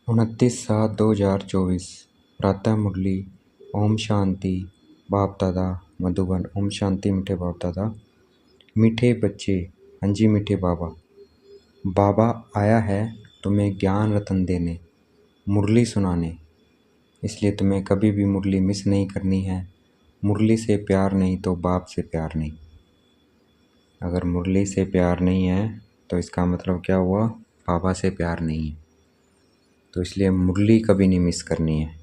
29/7/2024 प्रातः मुरली। ओम शांति। बाप दादा मधुबन। ओम शांति मीठे बाप दादा। मीठे बच्चे, हाँ जी मीठे बाबा। बाबा आया है तुम्हें ज्ञान रतन देने, मुरली सुनाने। इसलिए तुम्हें कभी भी मुरली मिस नहीं करनी है। मुरली से प्यार नहीं तो बाप से प्यार नहीं। अगर मुरली से प्यार नहीं है तो इसका मतलब क्या हुआ? बाबा से प्यार नहीं है। तो इसलिए मुरली कभी नहीं मिस करनी है।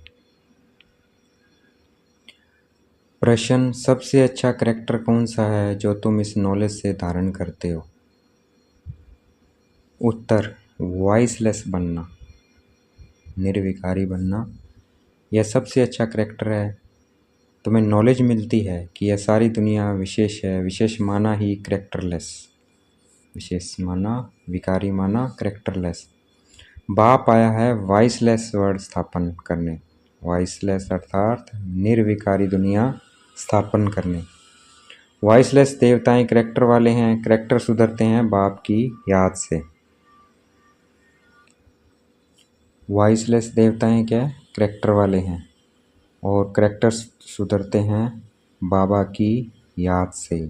प्रश्न: सबसे अच्छा करैक्टर कौन सा है जो तुम इस नॉलेज से धारण करते हो? उत्तर: वॉइसलेस बनना, निर्विकारी बनना। यह सबसे अच्छा करैक्टर है। तुम्हें नॉलेज मिलती है कि यह सारी दुनिया विशेष है। विशेष माना ही करैक्टरलेस, विशेष माना विकारी माना करैक्टरलेस। बाप आया है वॉइसलेस वर्ल्ड स्थापन करने। वॉइसलेस अर्थात निर्विकारी दुनिया स्थापन करने। वॉइसलेस देवताएं करैक्टर वाले हैं। करैक्टर सुधरते हैं बाप की याद से। वॉइसलेस देवताएं क्या करैक्टर वाले हैं, और करैक्टर सुधरते हैं बाबा की याद से।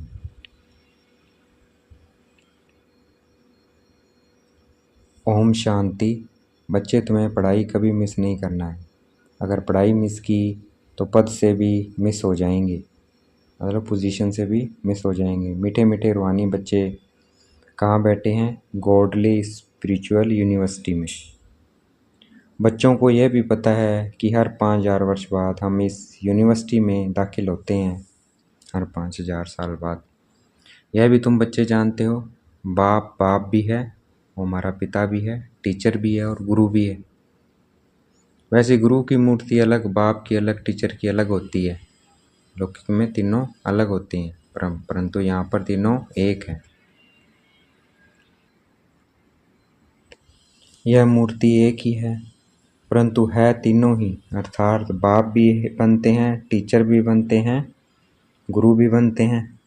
ओम शांति। बच्चे, तुम्हें पढ़ाई कभी मिस नहीं करना है। अगर पढ़ाई मिस की तो पद से भी मिस हो जाएंगे, मतलब पोजीशन से भी मिस हो जाएंगे। मीठे मीठे रूहानी बच्चे कहाँ बैठे हैं? गॉडली स्पिरिचुअल यूनिवर्सिटी में। बच्चों को यह भी पता है कि हर 5000 वर्ष बाद हम इस यूनिवर्सिटी में दाखिल होते हैं, हर 5000 साल बाद। यह भी तुम बच्चे जानते हो। बाप बाप भी है, वो हमारा पिता भी है, टीचर भी है और गुरु भी है। वैसे गुरु की मूर्ति अलग, बाप की अलग, टीचर की अलग होती है। लौकिक में तीनों अलग होती हैं, परंतु यहाँ पर तीनों एक हैं। यह मूर्ति एक ही है, परंतु है तीनों ही। अर्थात बाप भी बनते हैं, टीचर भी बनते हैं, गुरु भी बनते हैं।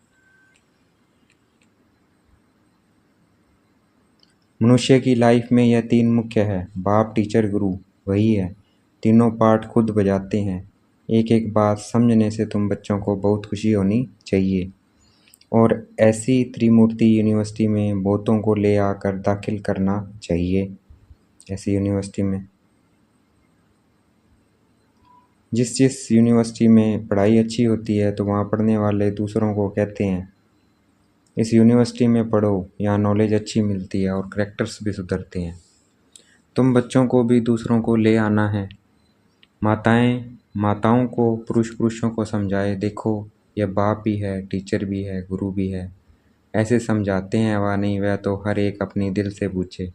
मनुष्य की लाइफ में यह तीन मुख्य है, बाप टीचर गुरु, वही है। तीनों पार्ट खुद बजाते हैं। एक एक बात समझने से तुम बच्चों को बहुत खुशी होनी चाहिए। और ऐसी त्रिमूर्ति यूनिवर्सिटी में बहुतों को ले आकर दाखिल करना चाहिए। ऐसी यूनिवर्सिटी में, जिस यूनिवर्सिटी में पढ़ाई अच्छी होती है तो वहाँ पढ़ने वाले दूसरों को कहते हैं इस यूनिवर्सिटी में पढ़ो, यहाँ नॉलेज अच्छी मिलती है और करैक्टर्स भी सुधरते हैं। तुम बच्चों को भी दूसरों को ले आना है। माताओं को पुरुषों को समझाए, देखो यह बाप भी है, टीचर भी है, गुरु भी है। ऐसे समझाते हैं वा नहीं, वह तो हर एक अपनी दिल से पूछे।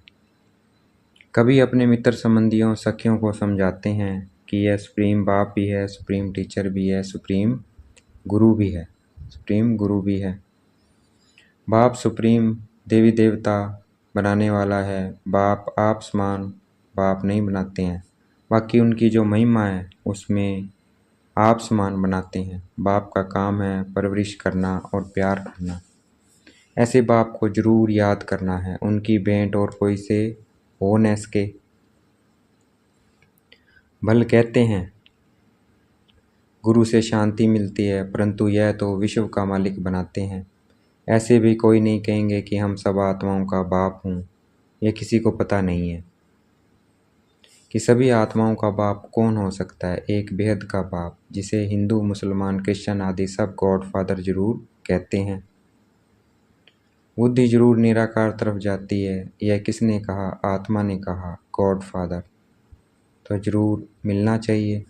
कभी अपने मित्र संबंधियों सखियों को समझाते हैं कि यह सुप्रीम बाप भी है, सुप्रीम टीचर भी है, सुप्रीम गुरु भी है, सुप्रीम गुरु भी है। बाप सुप्रीम देवी देवता बनाने वाला है। बाप आप समान बाप नहीं बनाते हैं, बाकी उनकी जो महिमा है उसमें आप समान बनाते हैं। बाप का काम है परवरिश करना और प्यार करना। ऐसे बाप को जरूर याद करना है, उनकी भेंट और कोई से हो न सके। भल कहते हैं गुरु से शांति मिलती है, परंतु यह तो विश्व का मालिक बनाते हैं। ऐसे भी कोई नहीं कहेंगे कि हम सब आत्माओं का बाप हूँ। यह किसी को पता नहीं है कि सभी आत्माओं का बाप कौन हो सकता है। एक बेहद का बाप, जिसे हिंदू मुसलमान क्रिश्चियन आदि सब गॉड फादर जरूर कहते हैं। बुद्धि जरूर निराकार तरफ जाती है। यह किसने कहा? आत्मा ने कहा, गॉड फादर। तो जरूर मिलना चाहिए।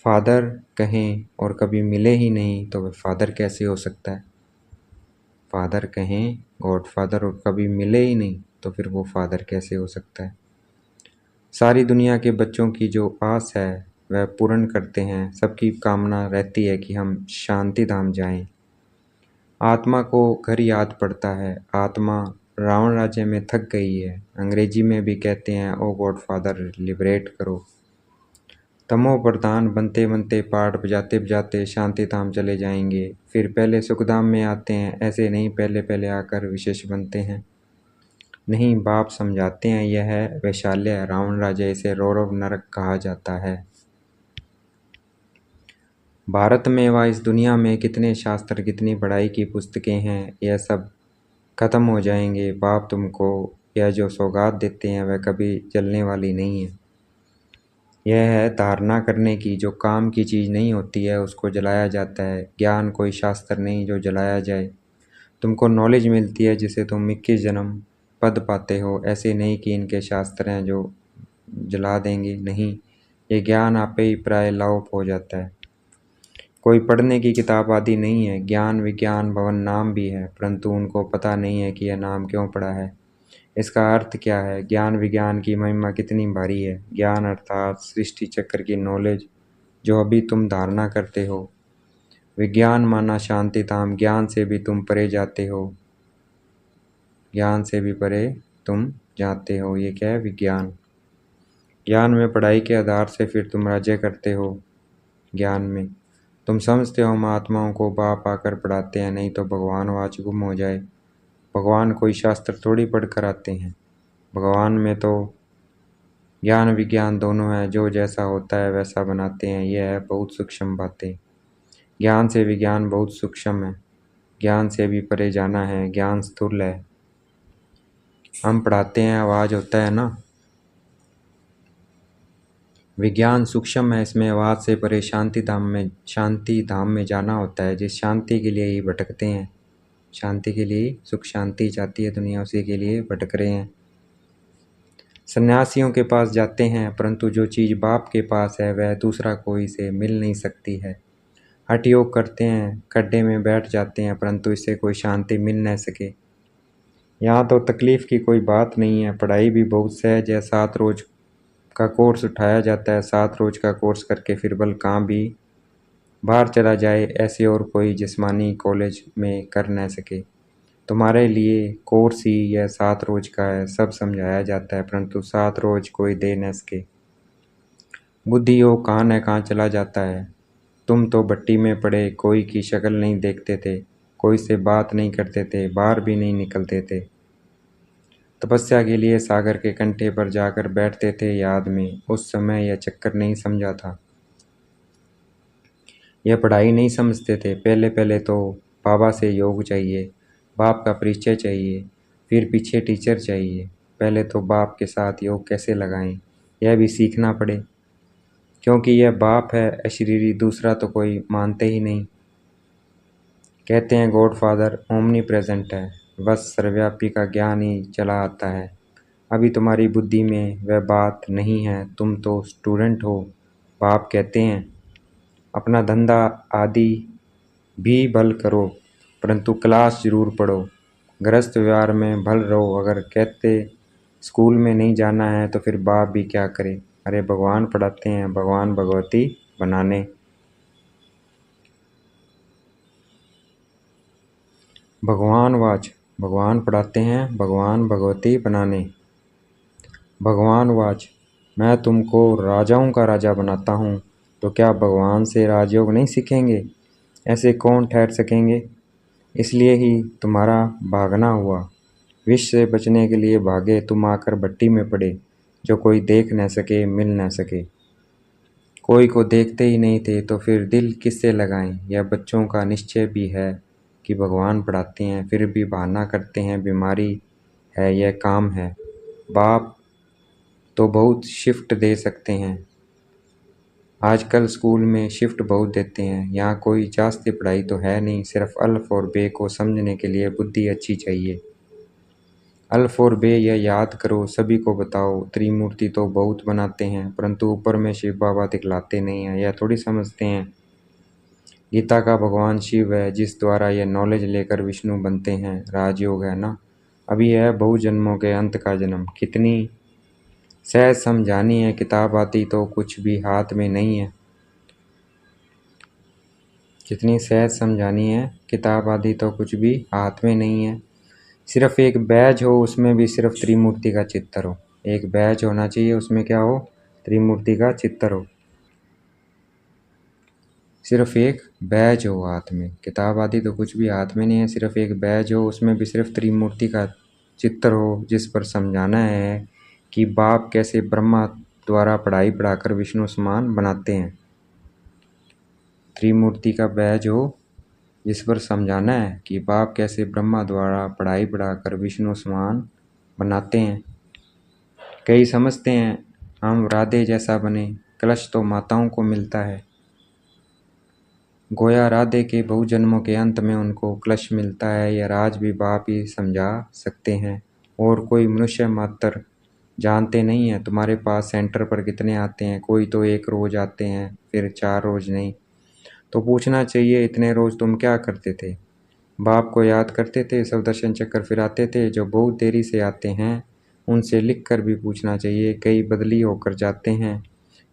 फादर कहें और कभी मिले ही नहीं तो वह फादर कैसे हो सकता है? फादर कहें गॉड फादर और कभी मिले ही नहीं तो फिर वो फादर कैसे हो सकता है? सारी दुनिया के बच्चों की जो आस है वह पूर्ण करते हैं। सबकी कामना रहती है कि हम शांति धाम जाएं। आत्मा को घर याद पड़ता है। आत्मा रावण राज्य में थक गई है। अंग्रेजी में भी कहते हैं, ओ गॉड फादर लिबरेट करो। तमो प्रधान बनते बनते पाठ बजाते बजाते शांति धाम चले जाएंगे, फिर पहले सुखधाम में आते हैं। ऐसे नहीं, पहले पहले आकर विशेष बनते हैं। नहीं, बाप समझाते हैं यह है वैशाल्य, रावण राजा, इसे रौरव नरक कहा जाता है। भारत में व इस दुनिया में कितने शास्त्र, कितनी पढ़ाई की पुस्तकें हैं, यह सब खत्म हो जाएंगे। बाप तुमको यह जो सौगात देते हैं वह कभी जलने वाली नहीं है। यह है धारणा करने की, जो काम की चीज़ नहीं होती है उसको जलाया जाता है। ज्ञान कोई शास्त्र नहीं जो जलाया जाए। तुमको नॉलेज मिलती है जिसे तुम 21 जन्म पद पाते हो। ऐसे नहीं कि इनके शास्त्र हैं जो जला देंगे, नहीं, ये ज्ञान आपे ही प्राय लाप हो जाता है। कोई पढ़ने की किताब आदि नहीं है। ज्ञान विज्ञान भवन नाम भी है, परंतु उनको पता नहीं है कि यह नाम क्यों पड़ा है, इसका अर्थ क्या है। ज्ञान विज्ञान की महिमा कितनी भारी है। ज्ञान अर्थात सृष्टि चक्र की नॉलेज जो अभी तुम धारणा करते हो। विज्ञान माना शांति धाम, ज्ञान से भी तुम परे जाते हो, ज्ञान से भी परे तुम जाते हो। ये क्या है? विज्ञान। ज्ञान में पढ़ाई के आधार से फिर तुम राज्य करते हो। ज्ञान में तुम समझते हो महात्माओं को बाप आकर पढ़ाते हैं, नहीं तो भगवान वाच गुम हो जाए। भगवान कोई शास्त्र थोड़ी पढ़ कर आते हैं। भगवान में तो ज्ञान विज्ञान दोनों है, जो जैसा होता है वैसा बनाते हैं। यह है बहुत सूक्ष्म बातें। ज्ञान से विज्ञान बहुत सूक्ष्म है, ज्ञान से भी परे जाना है। ज्ञान स्थूल है, हम पढ़ाते हैं, आवाज़ होता है ना। विज्ञान सूक्ष्म है, इसमें आवाज़ से परे शांति धाम में जाना होता है। जिस शांति के लिए ही भटकते हैं, शांति के लिए, सुख शांति चाहती है दुनिया, उसी के लिए भटक रहे हैं। सन्यासियों के पास जाते हैं, परंतु जो चीज़ बाप के पास है वह दूसरा कोई से मिल नहीं सकती है। हठ योग करते हैं, खड्डे में बैठ जाते हैं, परंतु इससे कोई शांति मिल न सके। यहाँ तो तकलीफ़ की कोई बात नहीं है। पढ़ाई भी बहुत सहज है। 7 रोज़ का कोर्स उठाया जाता है। 7 रोज़ का कोर्स करके फिर बल कहाँ भी बाहर चला जाए, ऐसे और कोई जिस्मानी कॉलेज में कर न सके। तुम्हारे लिए कोर्स ही यह 7 रोज़ का है। सब समझाया जाता है, परंतु 7 रोज़ कोई दे न सके। बुद्धि योग कहाँ न कहाँ चला जाता है। तुम तो भट्टी में पड़े, कोई की शक्ल नहीं देखते थे, कोई से बात नहीं करते थे, बाहर भी नहीं निकलते थे। तपस्या के लिए सागर के कंठे पर जाकर बैठते थे याद में। उस समय यह चक्कर नहीं समझा था, यह पढ़ाई नहीं समझते थे। पहले पहले तो बाबा से योग चाहिए, बाप का परिचय चाहिए, फिर पीछे टीचर चाहिए। पहले तो बाप के साथ योग कैसे लगाएं यह भी सीखना पड़े, क्योंकि यह बाप है अशरीरी, दूसरा तो कोई मानते ही नहीं। कहते हैं गॉड फादर ओमनी प्रेजेंट है, बस सर्वव्यापी का ज्ञान ही चला आता है। अभी तुम्हारी बुद्धि में वह बात नहीं है, तुम तो स्टूडेंट हो। बाप कहते हैं अपना धंधा आदि भी भल करो, परंतु क्लास जरूर पढ़ो। गृहस्थ व्यवहार में भल रहो। अगर कहते स्कूल में नहीं जाना है तो फिर बाप भी क्या करे। अरे भगवान पढ़ाते हैं, भगवान भगवती बनाने। भगवान वाच, भगवान पढ़ाते हैं, भगवान भगवती बनाने। भगवान वाच, मैं तुमको राजाओं का राजा बनाता हूँ, तो क्या भगवान से राजयोग नहीं सीखेंगे? ऐसे कौन ठहर सकेंगे? इसलिए ही तुम्हारा भागना हुआ। विष से बचने के लिए भागे, तुम आकर भट्टी में पड़े, जो कोई देख न सके, मिल न सके। कोई को देखते ही नहीं थे तो फिर दिल किससे लगाएं। यह बच्चों का निश्चय भी है कि भगवान पढ़ाते हैं, फिर भी बहाना करते हैं बीमारी है, यह काम है। बाप तो बहुत शिफ्ट दे सकते हैं। आजकल स्कूल में शिफ्ट बहुत देते हैं। यहाँ कोई जास्ती पढ़ाई तो है नहीं, सिर्फ अल्फ और बे को समझने के लिए बुद्धि अच्छी चाहिए। अल्फ और बे यह याद करो, सभी को बताओ। त्रिमूर्ति तो बहुत बनाते हैं, परंतु ऊपर में शिव बाबा दिखलाते नहीं हैं, यह थोड़ी समझते हैं। गीता का भगवान शिव है, जिस द्वारा यह नॉलेज लेकर विष्णु बनते हैं। राजयोग है ना, अभी है बहु जन्मों के अंत का जन्म। कितनी सहज समझानी है किताब आती तो कुछ भी हाथ में नहीं है। कितनी सहज समझानी है किताब आदि तो कुछ भी हाथ में नहीं है। सिर्फ एक बैज हो, उसमें भी सिर्फ त्रिमूर्ति का चित्र हो। एक बैज होना चाहिए, उसमें क्या हो? त्रिमूर्ति का चित्र हो। सिर्फ एक बैज हो हाथ में, किताब आदि तो कुछ भी हाथ में नहीं है। सिर्फ एक बैज हो, उसमें भी सिर्फ त्रिमूर्ति का चित्र हो जिस पर समझाना है कि बाप कैसे ब्रह्मा द्वारा पढ़ाई पढ़ाकर विष्णु समान बनाते हैं। त्रिमूर्ति का बैज हो जिस पर समझाना है कि बाप कैसे ब्रह्मा द्वारा पढ़ाई पढ़ाकर विष्णु समान बनाते हैं। कई समझते हैं हम राधे जैसा बने, कलश तो माताओं को मिलता है। गोया राधे के बहुजन्मों के अंत में उनको क्लश मिलता है, यह राज भी बाप ही समझा सकते हैं। और कोई मनुष्य मात्र जानते नहीं है तुम्हारे पास सेंटर पर कितने आते हैं। कोई तो 1 रोज आते हैं, फिर 4 रोज नहीं। तो पूछना चाहिए इतने रोज तुम क्या करते थे। बाप को याद करते थे, सब दर्शन चक्कर फिराते थे। जो बहुत देरी से आते हैं उनसे लिख कर भी पूछना चाहिए, कई बदली होकर जाते हैं,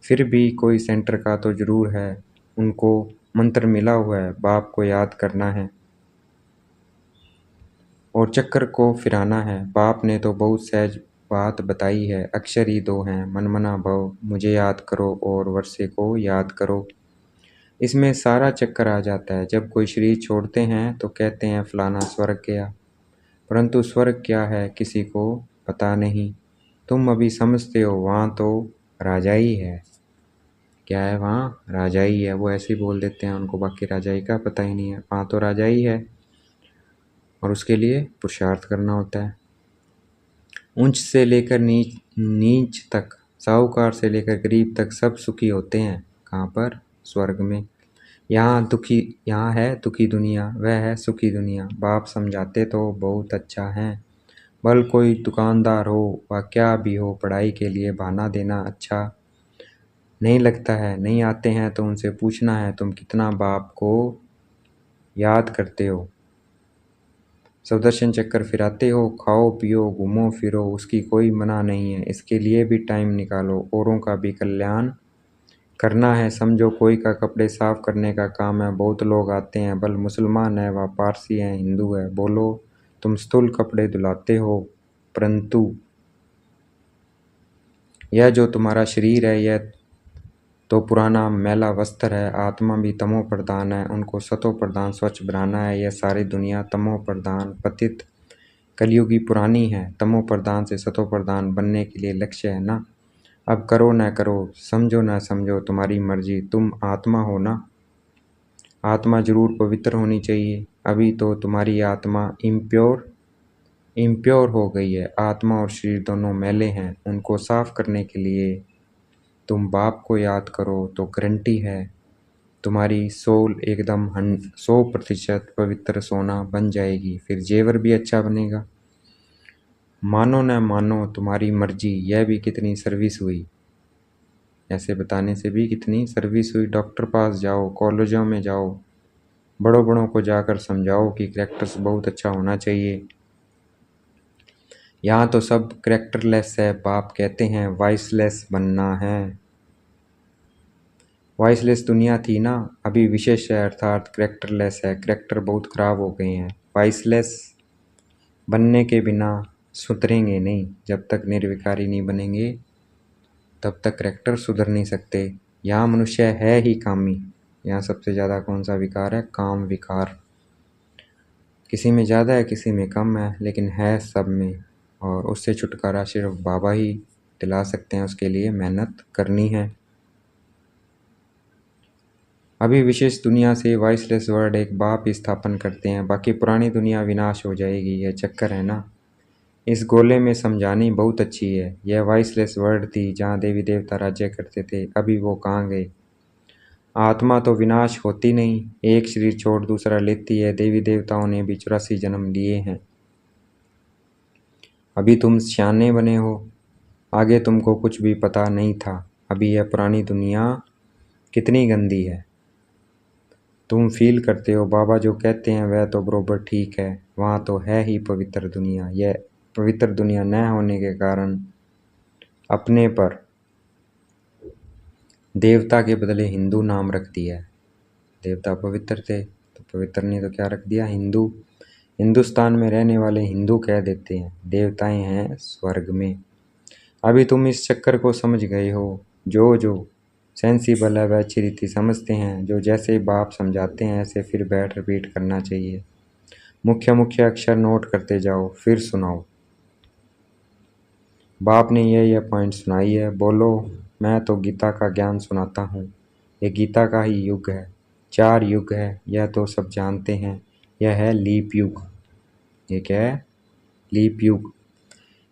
फिर भी कोई सेंटर का तो जरूर है। उनको मंत्र मिला हुआ है, बाप को याद करना है और चक्कर को फिराना है। बाप ने तो बहुत सहज बात बताई है, अक्षर ही 2 हैं, मनमना भव, मुझे याद करो और वर्षे को याद करो। इसमें सारा चक्कर आ जाता है। जब कोई शरीर छोड़ते हैं तो कहते हैं फलाना स्वर्ग गया, परंतु स्वर्ग क्या है किसी को पता नहीं। तुम अभी समझते हो वहाँ तो राजाई है। क्या है वहाँ? राजाई है। वो ऐसे ही बोल देते हैं, उनको बाकी राजाई का पता ही नहीं है। वहाँ तो राजाई है और उसके लिए पुरुषार्थ करना होता है। ऊंच से लेकर नीच तक, साहूकार से लेकर गरीब तक सब सुखी होते हैं। कहाँ पर? स्वर्ग में। यहाँ है दुखी दुनिया, वह है सुखी दुनिया। बाप समझाते तो बहुत अच्छा है। भल कोई दुकानदार हो व क्या भी हो, पढ़ाई के लिए बहाना देना अच्छा नहीं लगता है। नहीं आते हैं तो उनसे पूछना है तुम कितना बाप को याद करते हो। सब दर्शन चक्कर फिराते हो, खाओ पियो घूमो फिरो, उसकी कोई मना नहीं है। इसके लिए भी टाइम निकालो, औरों का भी कल्याण करना है। समझो कोई का कपड़े साफ करने का काम है, बहुत लोग आते हैं, भल मुसलमान है व पारसी है हिंदू है। बोलो तुम स्थूल कपड़े धुलाते हो, परंतु यह जो तुम्हारा शरीर है यह तो पुराना मैला वस्त्र है। आत्मा भी तमो प्रधान है, उनको सतो प्रधान स्वच्छ बनाना है। यह सारी दुनिया तमो प्रधान पतित कलयुगी पुरानी है। तमो प्रधान से सतो प्रधान बनने के लिए लक्ष्य है ना। अब करो न करो, समझो न समझो, तुम्हारी मर्जी। तुम आत्मा हो ना, आत्मा जरूर पवित्र होनी चाहिए। अभी तो तुम्हारी आत्मा इम्प्योर हो गई है। आत्मा और शरीर दोनों मैले हैं, उनको साफ करने के लिए तुम बाप को याद करो तो गारंटी है तुम्हारी सोल एकदम 100% पवित्र सोना बन जाएगी। फिर जेवर भी अच्छा बनेगा। मानो न मानो तुम्हारी मर्जी। यह भी कितनी सर्विस हुई, ऐसे बताने से भी कितनी सर्विस हुई। डॉक्टर पास जाओ, कॉलेजों में जाओ, बड़ों बड़ों को जाकर समझाओ कि कैरेक्टर्स बहुत अच्छा होना चाहिए। यहाँ तो सब कैरेक्टरलेस है। बाप कहते हैं वॉइसलेस बनना है। वॉइसलेस दुनिया थी ना, अभी विशेष है अर्थात कैरेक्टरलेस है। कैरेक्टर बहुत ख़राब हो गए हैं। वॉइसलेस बनने के बिना सुधरेंगे नहीं। जब तक निर्विकारी नहीं बनेंगे तब तक कैरेक्टर सुधर नहीं सकते। यहाँ मनुष्य है ही कामी। यहाँ सबसे ज़्यादा कौन सा विकार है? काम विकार। किसी में ज़्यादा है किसी में कम है, लेकिन है सब में। और उससे छुटकारा सिर्फ बाबा ही दिला सकते हैं। उसके लिए मेहनत करनी है। अभी विशेष दुनिया से वॉइसलेस वर्ड एक बाप ही स्थापन करते हैं, बाकी पुरानी दुनिया विनाश हो जाएगी। यह चक्कर है ना। इस गोले में समझानी बहुत अच्छी है। यह वॉइसलेस वर्ड थी जहाँ देवी देवता राज्य करते थे, अभी वो कहाँ गए। आत्मा तो विनाश होती नहीं, एक शरीर छोड़ दूसरा लेती है। देवी देवताओं ने भी 84 जन्म लिए हैं। अभी तुम सियाने बने हो, आगे तुमको कुछ भी पता नहीं था। अभी यह पुरानी दुनिया कितनी गंदी है तुम फील करते हो। बाबा जो कहते हैं वह तो बरोबर ठीक है। वहाँ तो है ही पवित्र दुनिया। यह पवित्र दुनिया न होने के कारण अपने पर देवता के बदले हिंदू नाम रख दिया है। देवता पवित्र थे तो पवित्र ने तो क्या रख दिया? हिंदू। हिंदुस्तान में रहने वाले हिंदू कह देते हैं, देवताएं हैं स्वर्ग में। अभी तुम इस चक्कर को समझ गए हो। जो सेंसिबल है वह अच्छी रीति समझते हैं। जो जैसे बाप समझाते हैं ऐसे फिर बैठ रिपीट करना चाहिए। मुख्य मुख्य अक्षर नोट करते जाओ, फिर सुनाओ। बाप ने यह पॉइंट सुनाई है, बोलो मैं तो गीता का ज्ञान सुनाता हूँ। ये गीता का ही युग है, 4 युग है, यह तो सब जानते हैं। यह है लीप युग। ये क्या है? लीप युग।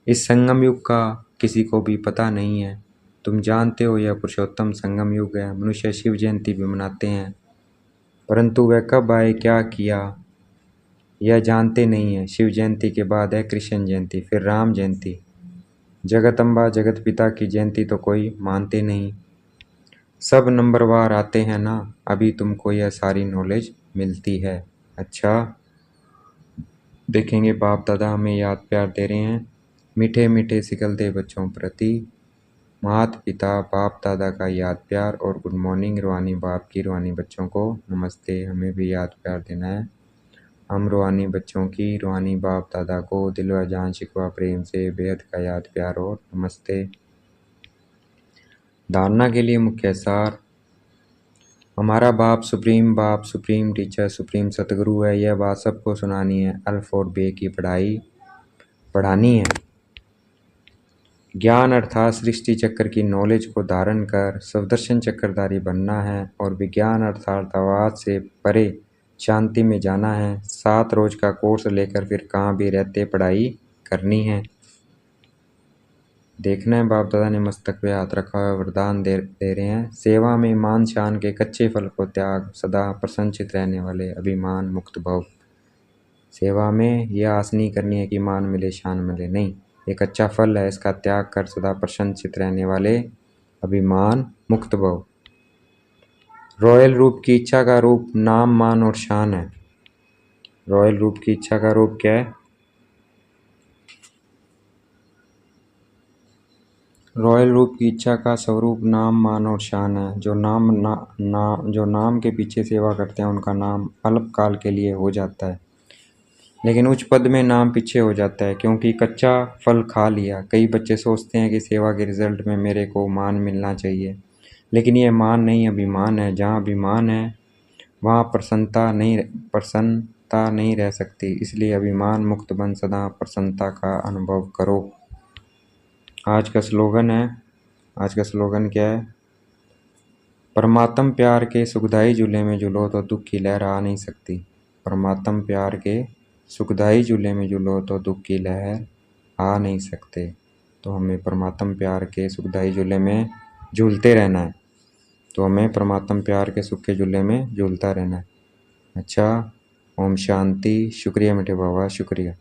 इस संगम युग का किसी को भी पता नहीं है। तुम जानते हो यह पुरुषोत्तम संगम युग है। मनुष्य शिव जयंती भी मनाते हैं, परंतु वह कब आए, क्या किया, यह जानते नहीं है। शिव जयंती के बाद है कृष्ण जयंती, फिर राम जयंती। जगदम्बा जगत पिता की जयंती तो कोई मानते नहीं। सब नंबरवार आते हैं ना, अभी तुमको यह सारी नॉलेज मिलती है। अच्छा, देखेंगे बाप दादा हमें याद प्यार दे रहे हैं। मीठे मीठे सिकलते बच्चों प्रति माता पिता बाप दादा का याद प्यार और गुड मॉर्निंग। रूहानी बाप की रूहानी बच्चों को नमस्ते। हमें भी याद प्यार देना है। हम रूहानी बच्चों की रूहानी बाप दादा को दिल व जान शिकवा प्रेम से बेहद का याद प्यार और नमस्ते। धारणा के लिए मुख्य सार। हमारा बाप सुप्रीम टीचर, सुप्रीम सतगुरु है। यह बात सबको सुनानी है। अल्फ और बे की पढ़ाई पढ़ानी है। ज्ञान अर्थात सृष्टि चक्र की नॉलेज को धारण कर सवदर्शन चक्रधारी बनना है और विज्ञान अर्थार्थवाद से परे शांति में जाना है। 7 रोज का कोर्स लेकर फिर कहाँ भी रहते पढ़ाई करनी है। देखना है बाप दादा ने मस्तक पे हाथ रखा हुआ वरदान दे रहे हैं। सेवा में मान शान के कच्चे फल को त्याग, सदा प्रसन्नचित रहने वाले अभिमान मुक्त भव। सेवा में यह आस नहीं करनी है कि मान मिले शान मिले, नहीं, ये कच्चा फल है, इसका त्याग कर सदा प्रसन्नचित रहने वाले अभिमान मुक्त भव। रॉयल रूप की इच्छा का रूप नाम मान और शान है। रॉयल रूप की इच्छा का रूप क्या है? रॉयल रूप की इच्छा का स्वरूप नाम मान और शान है। जो नाम के पीछे सेवा करते हैं उनका नाम अल्पकाल के लिए हो जाता है, लेकिन उच्च पद में नाम पीछे हो जाता है, क्योंकि कच्चा फल खा लिया। कई बच्चे सोचते हैं कि सेवा के रिजल्ट में मेरे को मान मिलना चाहिए, लेकिन यह मान नहीं, अभिमान है। जहाँ अभिमान है वहाँ प्रसन्नता नहीं रह सकती। इसलिए अभिमान मुक्त बन सदा प्रसन्नता का अनुभव करो। आज का स्लोगन क्या है? परमात्म प्यार के सुखदाई झूले में झूलो तो दुख की लहर आ नहीं सकती। परमात्म प्यार के सुखदाई झूले में झूलो तो दुख की लहर आ नहीं सकते। तो हमें परमात्म प्यार के सुखदाई झूले में झूलते रहना है। तो हमें परमात्म प्यार के सुख के झूले में झूलता रहना है। अच्छा, ओम शांति। शुक्रिया मीठे बाबा, शुक्रिया।